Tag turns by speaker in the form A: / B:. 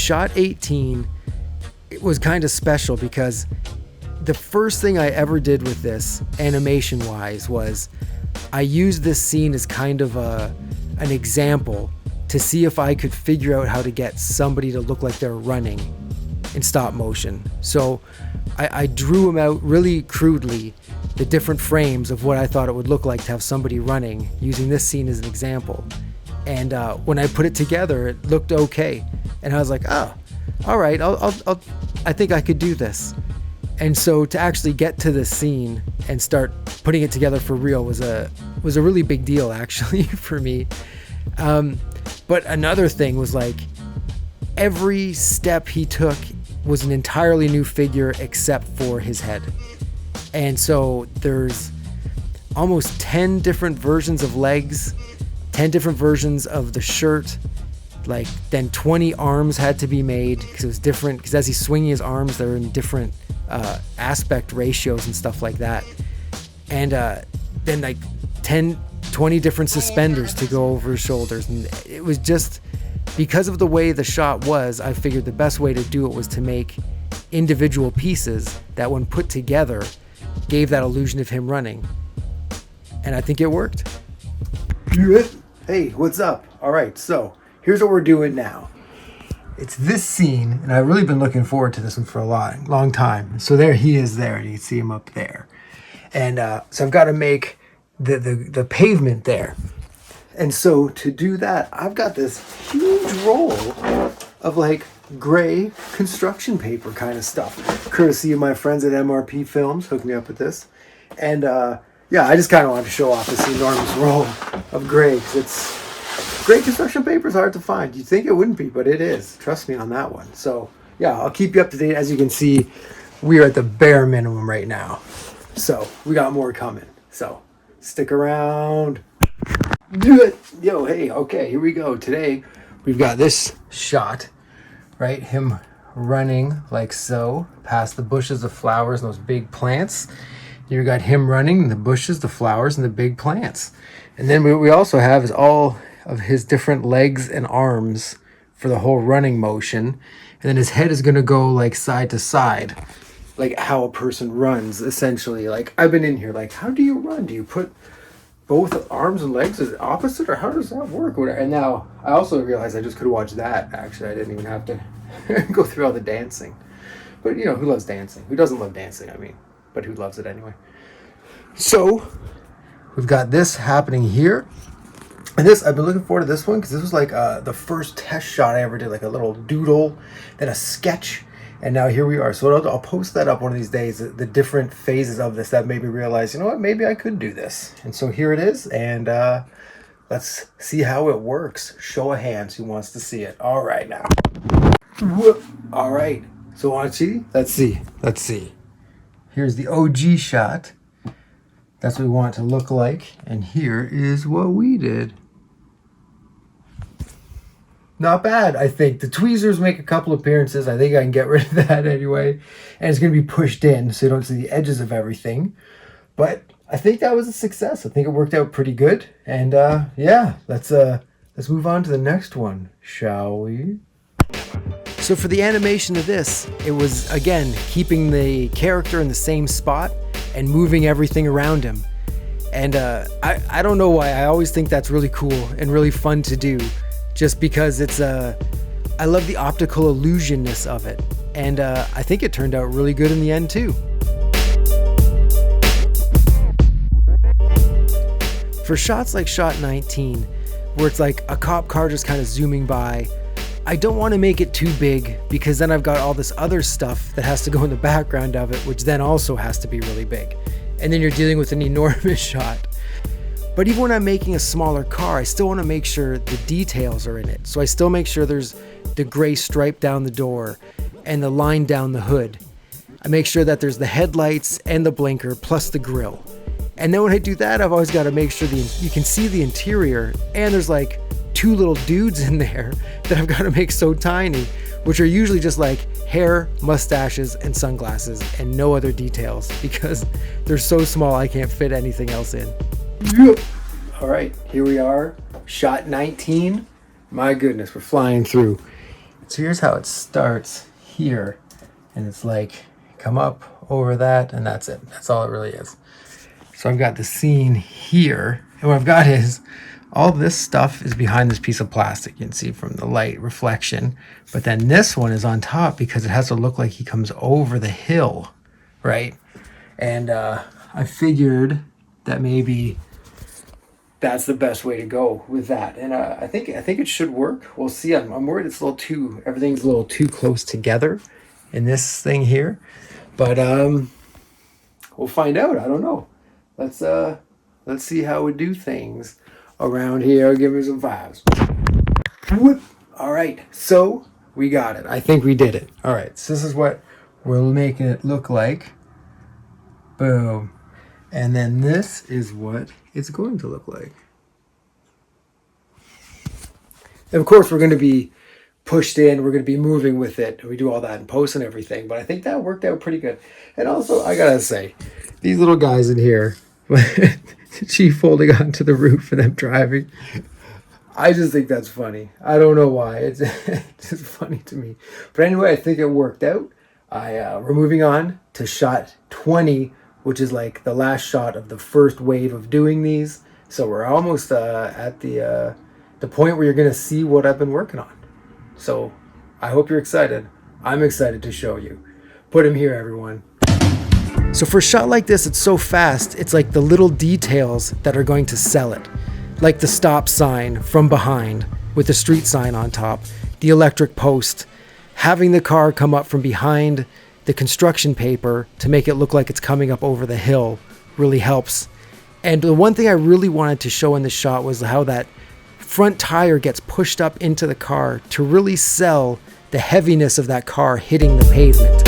A: shot 18, it was kind of special because the first thing I ever did with this, animation-wise, was I used this scene as kind of an example to see if I could figure out how to get somebody to look like they're running in stop motion. So I drew them out really crudely, the different frames of what I thought it would look like to have somebody running, using this scene as an example. And when I put it together, it looked okay. And I was like, oh, all right, I think I could do this. And so to actually get to this scene and start putting it together for real was a really big deal, actually, for me. But another thing was, like, every step he took was an entirely new figure except for his head. And so there's almost 10 different versions of legs, 10 different versions of the shirt. Like, then 20 arms had to be made because it was different, because as he's swinging his arms, they're in different aspect ratios and stuff like that. And then like 20 different suspenders to go over his shoulders. And it was just, because of the way the shot was, I figured the best way to do it was to make individual pieces that, when put together, gave that illusion of him running. And I think it worked. Hey, what's up? All right, so here's what we're doing now. It's this scene, and I've really been looking forward to this one for a long time. So there he is there, and you can see him up there. And so I've got to make the pavement there. And so to do that, I've got this huge roll of like gray construction paper kind of stuff, courtesy of my friends at MRP Films, hooked me up with this. And yeah, I just kind of wanted to show off this enormous roll of gray, because it's great. Construction paper is hard to find. You'd think it wouldn't be, but it is. Trust me on that one. So yeah, I'll keep you up to date. As you can see, we are at the bare minimum right now. So we got more coming. So stick around. Do it. Yo, hey, okay, here we go. Today we've got this shot, right? Him running like so, past the bushes of flowers and those big plants. Here we got him running, the bushes, the flowers, and the big plants. And then what we also have is all of his different legs and arms for the whole running motion. And then his head is going to go like side to side, like how a person runs, essentially. Like, I've been in here, like, how do you run? Do you put both arms and legs as opposite, or how does that work? And now I also realized I just could watch that. Actually, I didn't even have to go through all the dancing. But, you know, who loves dancing? Who doesn't love dancing? I mean, but who loves it anyway? So we've got this happening here. And this, I've been looking forward to this one because this was like the first test shot I ever did, like a little doodle, then a sketch, and now here we are. So I'll post that up one of these days, the different phases of this that made me realize, you know what, maybe I could do this. And so here it is, and let's see how it works. Show of hands, who wants to see it? All right, now. Whoop. All right, so want to see? Let's see. Here's the OG shot. That's what we want it to look like. And here is what we did. Not bad, I think. The tweezers make a couple appearances. I think I can get rid of that anyway. And it's going to be pushed in so you don't see the edges of everything. But I think that was a success. I think it worked out pretty good. And yeah, let's move on to the next one, shall we? So for the animation of this, it was, again, keeping the character in the same spot and moving everything around him. And I don't know why, I always think that's really cool and really fun to do, just because it's I love the optical illusionness of it. And I think it turned out really good in the end too. For shots like shot 19, where it's like a cop car just kind of zooming by, I don't want to make it too big, because then I've got all this other stuff that has to go in the background of it, which then also has to be really big. And then you're dealing with an enormous shot. But even when I'm making a smaller car, I still want to make sure the details are in it. So I still make sure there's the gray stripe down the door and the line down the hood. I make sure that there's the headlights and the blinker plus the grille. And then when I do that, I've always got to make sure you can see the interior, and there's like two little dudes in there that I've got to make so tiny, which are usually just like hair, mustaches, and sunglasses, and no other details, because they're so small I can't fit anything else in. All right, here we are, shot 19. My goodness, we're flying through. So here's how it starts here. And it's like, come up over that, and that's it. That's all it really is. So I've got the scene here. And what I've got is all this stuff is behind this piece of plastic. You can see from the light reflection. But then this one is on top because it has to look like he comes over the hill, right? And I figured that maybe that's the best way to go with that. And I think it should work. We'll see. I'm worried it's a little too, everything's a little too close together in this thing here. But we'll find out. I don't know. Let's see how we do things around here. Give me some vibes. Whoop. All right. So we got it. I think we did it. All right. So this is what we're making it look like. Boom. And then this is what it's going to look like. And of course, we're going to be pushed in. We're going to be moving with it. We do all that in post and everything. But I think that worked out pretty good. And also, I got to say, these little guys in here, the Chief holding onto the roof and them driving, I just think that's funny. I don't know why. It's just funny to me. But anyway, I think it worked out. We're moving on to shot 20, which is like the last shot of the first wave of doing these. So we're almost at the point where you're going to see what I've been working on. So I hope you're excited. I'm excited to show you. Put him here, everyone. So for a shot like this, it's so fast. It's like the little details that are going to sell it. Like the stop sign from behind with the street sign on top, the electric post, having the car come up from behind the construction paper to make it look like it's coming up over the hill really helps. And the one thing I really wanted to show in this shot was how that front tire gets pushed up into the car to really sell the heaviness of that car hitting the pavement.